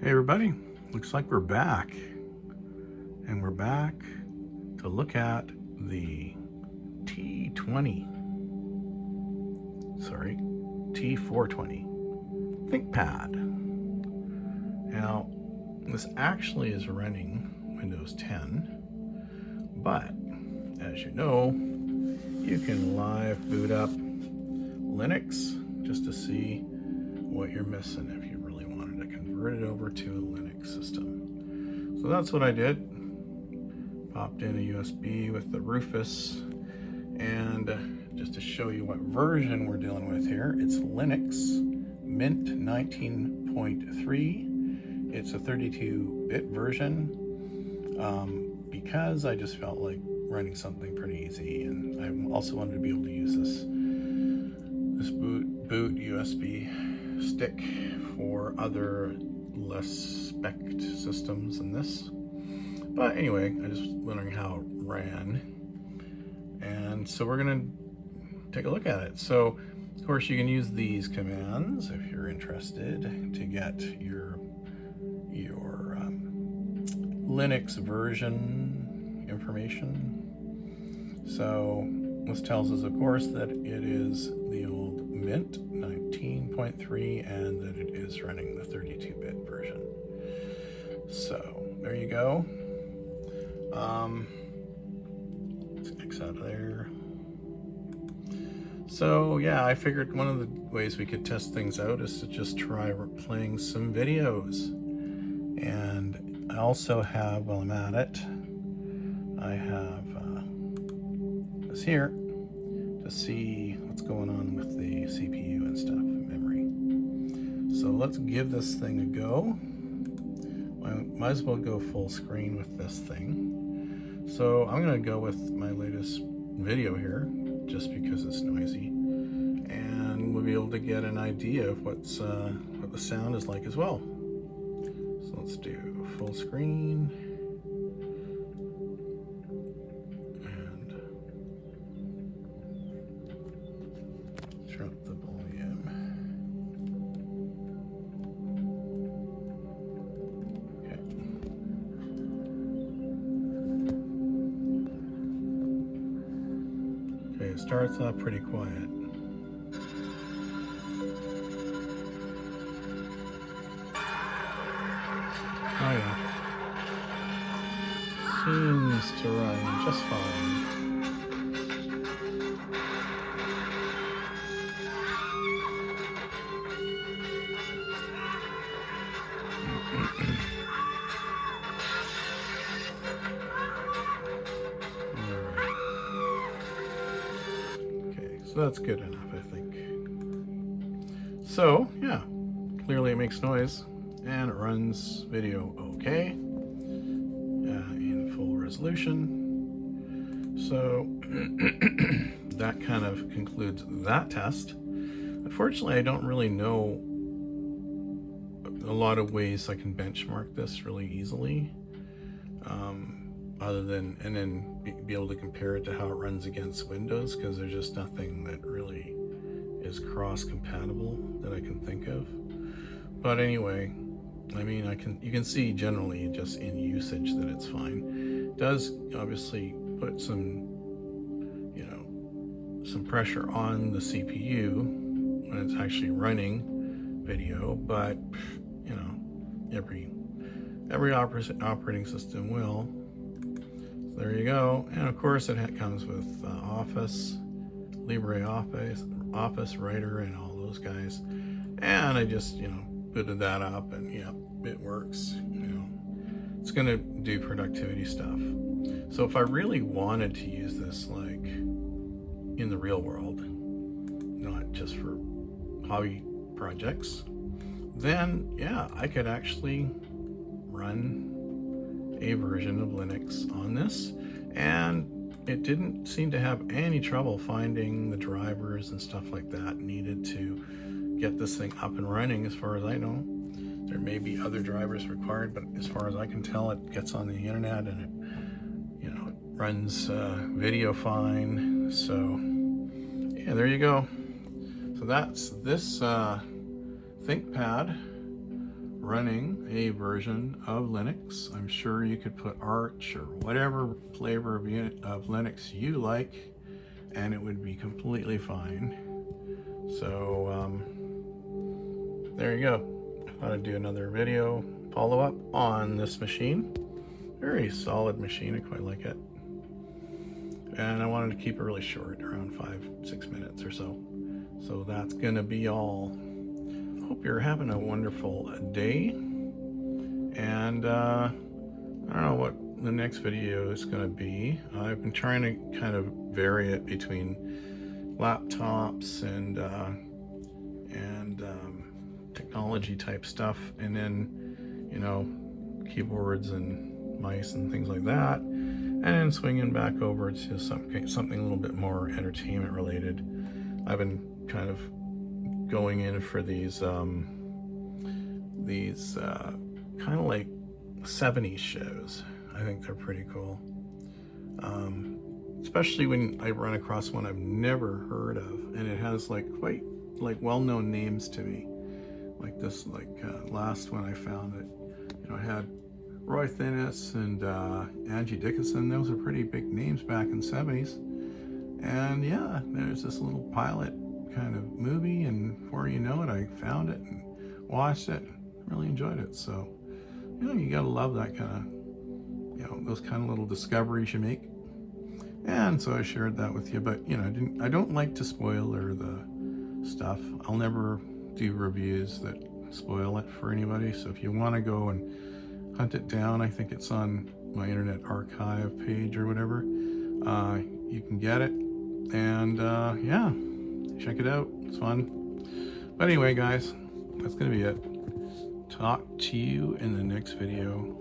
Hey everybody, looks like we're back. And we're back to look at the T420 ThinkPad. Now, this actually is running Windows 10, but as you know, you can live boot up Linux just to see what you're missing if you really wanted to convert it over to a Linux system. So that's what I did. Popped in a USB with the Rufus, and just to show you what version we're dealing with here, it's Linux Mint 19.3. It's a 32-bit version because I just felt like running something pretty easy, and I also wanted to be able to use this boot USB stick for other less spec'd systems than this. But anyway, I just was wondering how it ran, and so we're gonna take a look at it. So of course you can use these commands if you're interested to get your Linux version information. So this tells us, of course, that it is the old Mint 19.3 and that it is running the 32-bit version. So there you go. Let's X out of there. So yeah, I figured one of the ways we could test things out is to just try playing some videos. And I also have, while I'm at it, I have this here to see what's going on with the CPU and stuff, memory. So let's give this thing a go. I might as well go full screen with this thing. So I'm gonna go with my latest video here, just because it's noisy, and we'll be able to get an idea of what the sound is like as well. So let's do full screen. Drop the volume. Okay. Okay, it starts off pretty quiet. Oh yeah. Seems to run just fine. Okay, so that's good enough, I think. So yeah, clearly it makes noise and it runs video okay in full resolution. So that kind of concludes that test. Unfortunately, I don't really know a lot of ways I can benchmark this really easily, other than, and then be able to compare it to how it runs against Windows, because there's just nothing that really is cross-compatible that I can think of. But anyway, I mean, you can see generally just in usage that it's fine. It does obviously put some, some pressure on the CPU when it's actually running video, but every operating system will. So there you go. And of course it comes with Office, LibreOffice Writer, and all those guys. And I just booted that up, and yeah, it works. It's gonna do productivity stuff. So if I really wanted to use this like in the real world, not just for hobby projects, then yeah, I could actually run a version of Linux on this, and it didn't seem to have any trouble finding the drivers and stuff like that needed to get this thing up and running. As far as I know, there may be other drivers required, but as far as I can tell, it gets on the internet and it it runs video fine. So yeah, there you go. So that's this ThinkPad running a version of Linux. I'm sure you could put Arch or whatever flavor of Linux you like, and it would be completely fine. So there you go. I thought I'd do another video follow-up on this machine. Very solid machine, I quite like it. And I wanted to keep it really short, around 5-6 minutes or so. So that's gonna be all. Hope you're having a wonderful day. And I don't know what the next video is gonna be. I've been trying to kind of vary it between laptops and technology type stuff, and then, you know, keyboards and mice and things like that, and then swinging back over to something a little bit more entertainment related. I've been kind of going in for these kind of like 70s shows. I think they're pretty cool, especially when I run across one I've never heard of, and it has like quite like well-known names to me. Like this, last one I found it, you know, I had Roy Thinnis and Angie Dickinson. Those are pretty big names back in the 70s. And yeah, there's this little pilot kind of movie, and before you know it, I found it and watched it. Really enjoyed it. So, you know, you gotta love that kind of, you know, those kind of little discoveries you make. And so I shared that with you. But you know, I don't like to spoil the stuff. I'll never do reviews that spoil it for anybody. So if you want to go and hunt it down, I think it's on my Internet Archive page or whatever. You can get it, and yeah, check it out. It's fun. But anyway, guys, that's gonna be it. Talk to you in the next video.